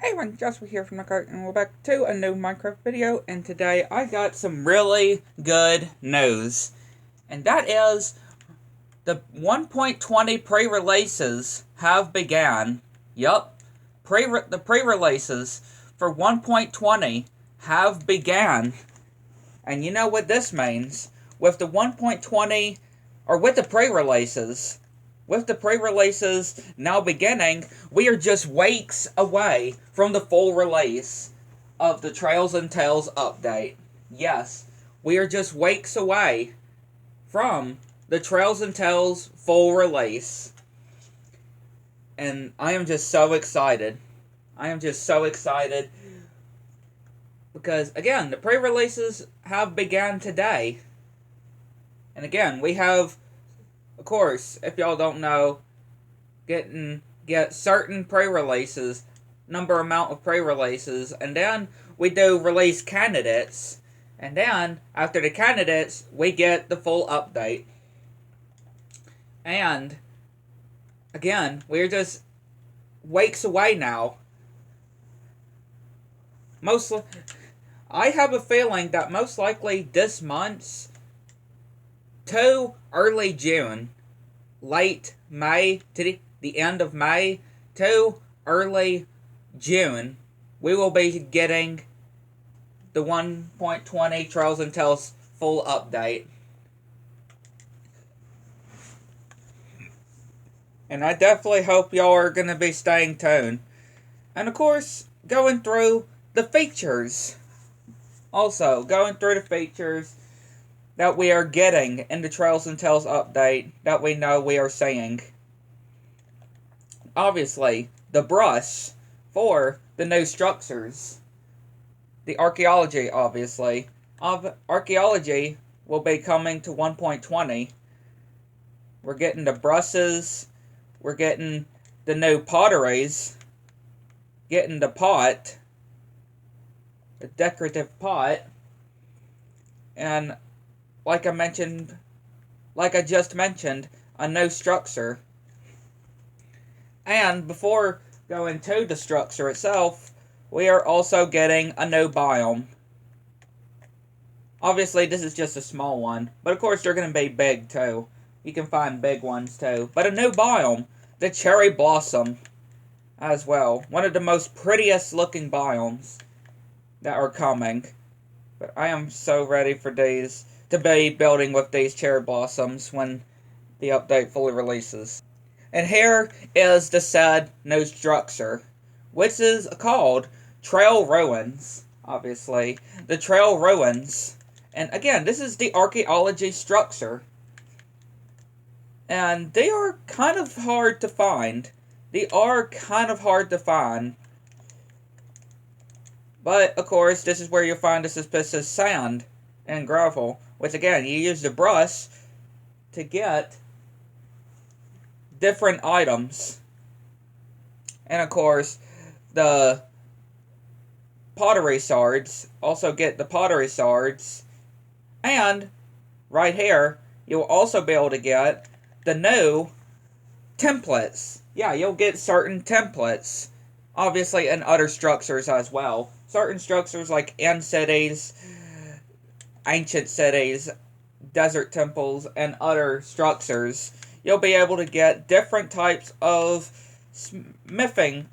Hey everyone, Joshua here from Minecraft, and we're back to a new Minecraft video, and today I got some really good news. And that is, the 1.20 pre-releases have began. Yup, the pre-releases for 1.20 have began. And you know what this means. With the 1.20, or with the pre-releases, now beginning, we are just weeks away from the full release of the Trails and Tales update. Yes, we are just weeks away from the Trails and Tales full release. And I am just so excited. Because, again, the pre-releases have begun today. And again, we have, of course, if y'all don't know, get certain pre-releases, amount of pre-releases, and then we do release candidates, and then after the candidates, we get the full update. And again, we're just weeks away now. I have a feeling that most likely this month to early June, late May to the end of May to early June, we will be getting the 1.20 Trails and Tales full update. And I definitely hope y'all are going to be staying tuned. And of course, going through the features. Also, going through the features that we are getting in the Trails and Tales update that we know we are seeing. Obviously, the brush for the new structures. The archaeology, obviously. Archaeology will be coming to 1.20. We're getting the brushes. We're getting the new potteries. Getting the pot. The decorative pot. And like I just mentioned, a new structure. And before going to the structure itself, we are also getting a new biome. Obviously, this is just a small one, but of course they're going to be big too. You can find big ones too. But a new biome, the cherry blossom, as well. One of the most prettiest looking biomes that are coming. But I am so ready for these to be building with these cherry blossoms when the update fully releases. And here is the said new structure, which is called Trail Ruins, obviously. The Trail Ruins. And again, this is the archaeology structure. And they are kind of hard to find. But, of course, this is where you'll find the suspicious sand and gravel. Which, again, you use the brush to get different items. And, of course, the pottery shards. Also get the pottery shards. And, right here, you'll also be able to get the new templates. Yeah, you'll get certain templates. Obviously, in other structures as well. Certain structures like end cities, ancient cities, desert temples, and other structures, you'll be able to get different types of smithing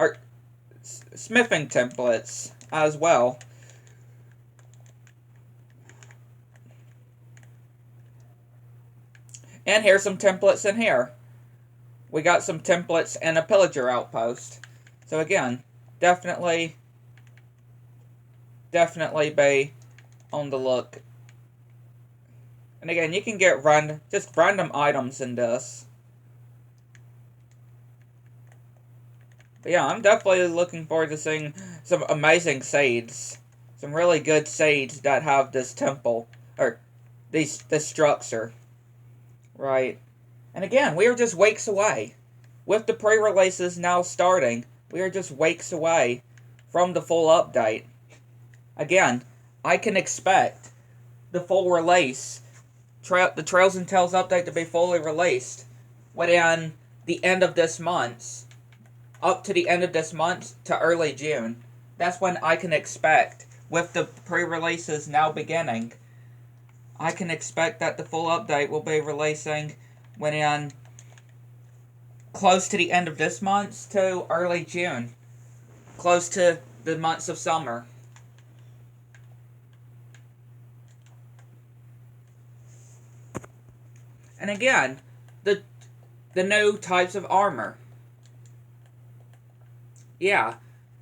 templates as well. And here's some templates in here. We got some templates and a pillager outpost. So again, definitely be on the look. And again, you can get just random items in this. But yeah, I'm definitely looking forward to seeing some amazing seeds. Some really good seeds that have this temple, or this structure. Right. And again, we are just weeks away. With the pre-releases now starting, we are just weeks away from the full update. Again, I can expect the full release, the Trails and Tales update to be fully released within the end of this month. up to the end of this month to early June. That's when I can expect, with the pre-releases now beginning, I can expect that the full update will be releasing when in close to the end of this month to early June. Close to the months of summer. And again, the new types of armor. Yeah,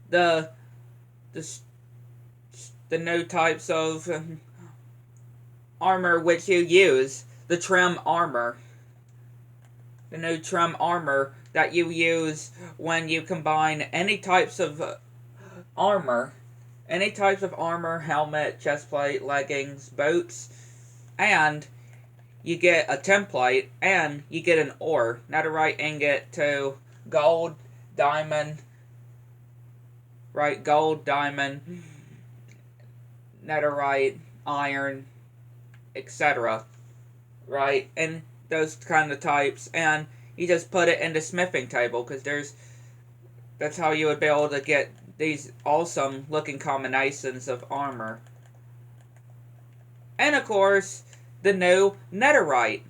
the the the new types of armor which you use, the trim armor. The new trim armor that you use when you combine any types of armor, helmet, chestplate, leggings, boots, and you get a template, and you get an ore, netherite ingot to gold, diamond, right? Gold, diamond, netherite, iron, etc. Right? And those kind of types, and you just put it in the smithing table, because that's how you would be able to get these awesome looking combinations of armor. And of course, the new netherite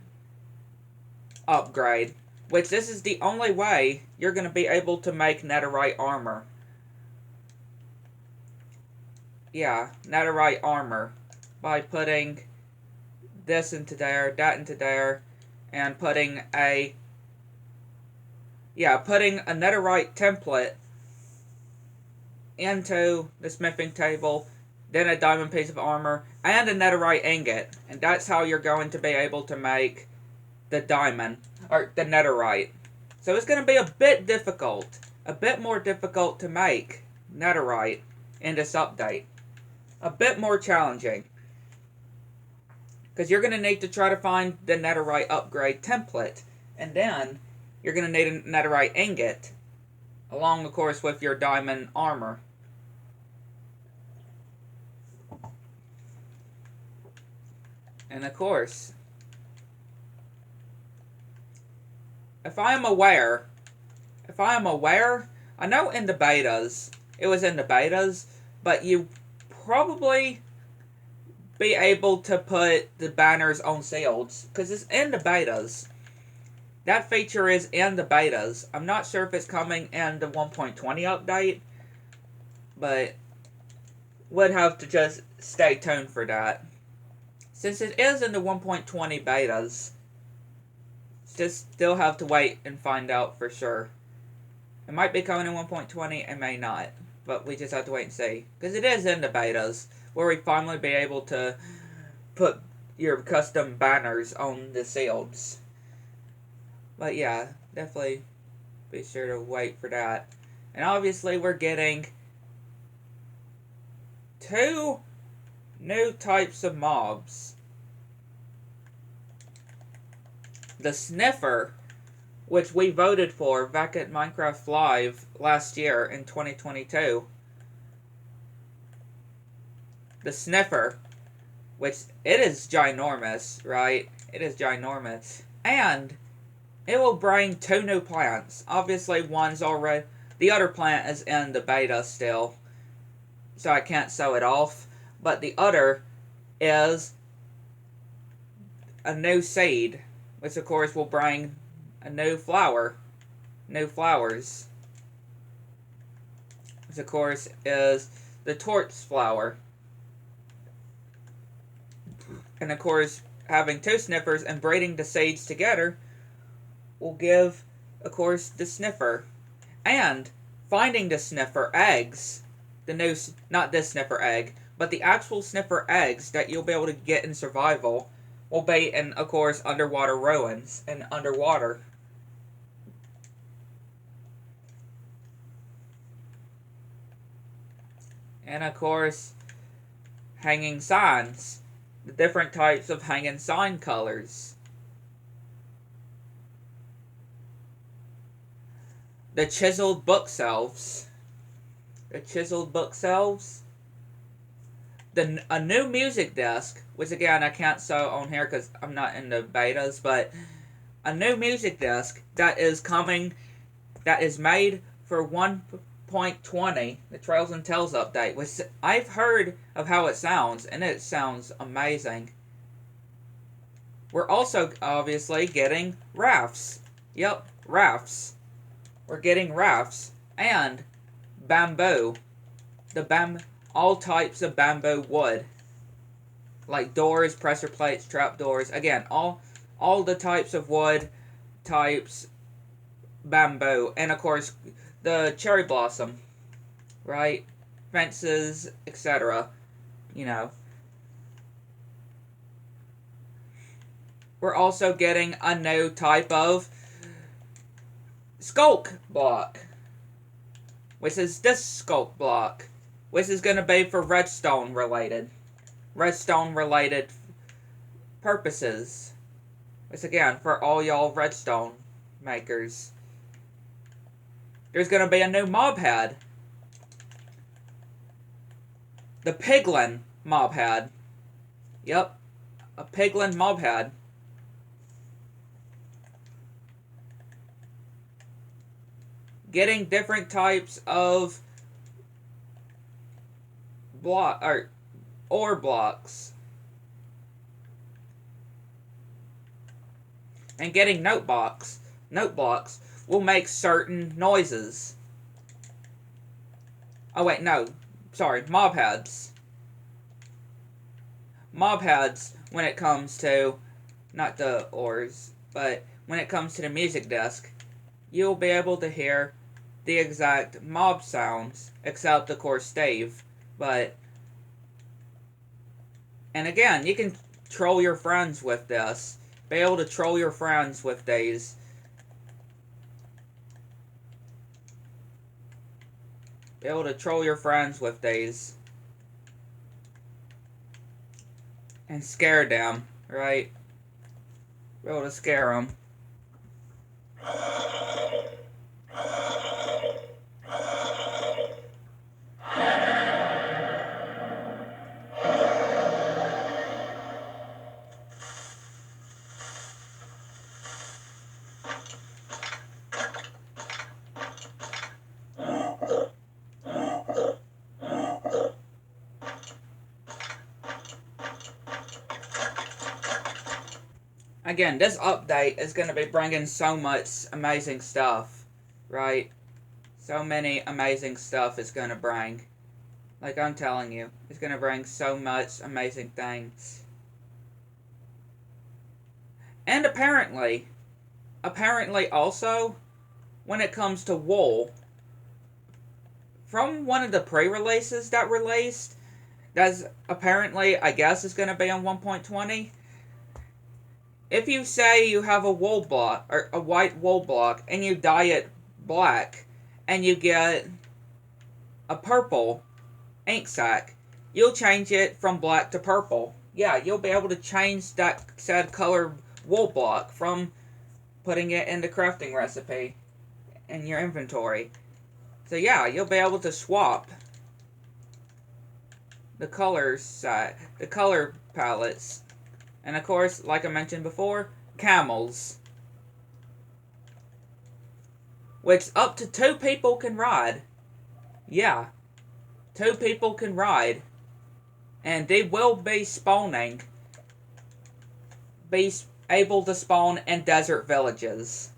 upgrade, which this is the only way you're going to be able to make netherite armor. Yeah, netherite armor, by putting this into there, that into there, and putting a netherite template into the smithing table, then a diamond piece of armor, and a netherite ingot. And that's how you're going to be able to make the diamond, or the netherite. So it's going to be a bit difficult, a bit more difficult to make netherite in this update. A bit more challenging. Because you're going to need to try to find the netherite upgrade template. And then you're going to need a netherite ingot, along, of course, with your diamond armor. And of course, if I am aware, I know in the betas, it was in the betas, but you probably be able to put the banners on shields, because it's in the betas. That feature is in the betas. I'm not sure if it's coming in the 1.20 update, but would have to just stay tuned for that. Since it is in the 1.20 betas, just still have to wait and find out for sure. It might be coming in 1.20, it may not, but we just have to wait and see. Because it is in the betas, where we finally be able to put your custom banners on the shields. But yeah, definitely be sure to wait for that. And obviously we're getting 2 new types of mobs. The Sniffer, which we voted for back at Minecraft Live last year in 2022. The Sniffer, which it is ginormous, right? It is ginormous. And it will bring 2 new plants. Obviously, one's already... The other plant is in the beta still, so I can't show it off. But the other is a new seed, which of course will bring a new flower. New flowers. Which of course is the torch flower. And of course, having 2 sniffers and braiding the seeds together will give, of course, the sniffer. And finding the sniffer eggs, the new, not this sniffer egg, but the actual sniffer eggs that you'll be able to get in survival will be in, of course, underwater ruins and underwater. And of course, hanging signs. The different types of hanging sign colors. The chiseled bookshelves. A new music desk, which again I can't show on here because I'm not in the betas, but a new music desk that is coming, that is made for 1.20, the Trails and Tales update, which I've heard of how it sounds, and it sounds amazing. We're also obviously getting rafts. Yep, rafts. We're getting rafts and bamboo. All types of bamboo wood. Like doors, pressure plates, trapdoors. Again, all the types of wood types, bamboo, and of course the cherry blossom, right? Fences, etc. You know. We're also getting a new type of skulk block, which is this skulk block, which is going to be for redstone related purposes. Which again, for all y'all redstone makers. There's going to be a new mob head. The piglin mob head. Yep, a piglin mob head. Getting different types of ore blocks. And getting note blocks will make certain noises. Oh wait, no. Sorry, mob heads. Mob heads, when it comes to, not the ores, but when it comes to the music disc, you'll be able to hear the exact mob sounds, except of course Stave. But, and again, you can troll your friends with this. Be able to troll your friends with these. Be able to troll your friends with these. And scare them, right? Be able to scare them. Again, this update is going to be bringing so much amazing stuff, right? So many amazing stuff it's going to bring. Like I'm telling you, it's going to bring so much amazing things. And apparently also, when it comes to wool, from one of the pre-releases that released, that's apparently, I guess, is going to be on 1.20. If you say you have a wool block, or a white wool block, and you dye it black, and you get a purple ink sac, you'll change it from black to purple. Yeah, you'll be able to change that said color wool block from putting it in the crafting recipe in your inventory. So yeah, you'll be able to swap the colors, the color palettes. And of course, like I mentioned before, camels. Which up to 2 people can ride. Yeah, 2 people can ride. And they will be spawning. Be able to spawn in desert villages.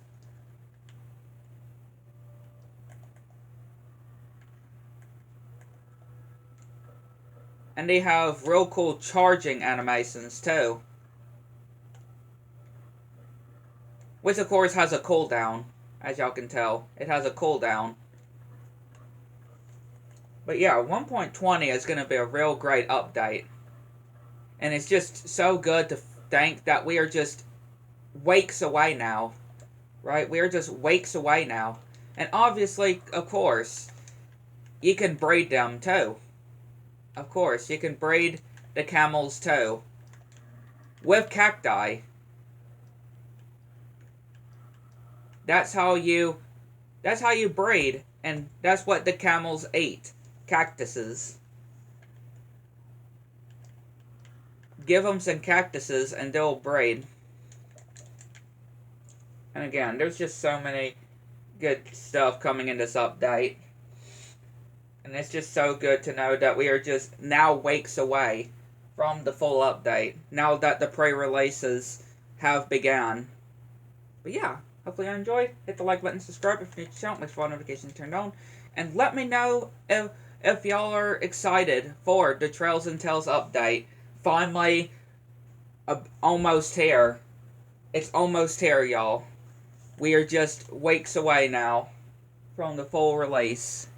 And they have real cool charging animations too. Which of course has a cooldown, as y'all can tell. It has a cooldown. But yeah, 1.20 is going to be a real great update. And it's just so good to think that we are just weeks away now. Right? We are just weeks away now. And obviously, of course, you can breed them too. Of course, you can breed the camels too. With cacti. That's how you breed, and that's what the camels eat. Cactuses. Give them some cactuses and they'll breed. And again, there's just so many good stuff coming in this update. And it's just so good to know that we are just now weeks away from the full update, now that the pre-releases have begun. But yeah, hopefully you enjoyed. Hit the like button, subscribe if you're new to the channel, make sure all notifications turned on, and let me know if y'all are excited for the Trails and Tales update. Finally, almost here. It's almost here, y'all. We are just weeks away now from the full release.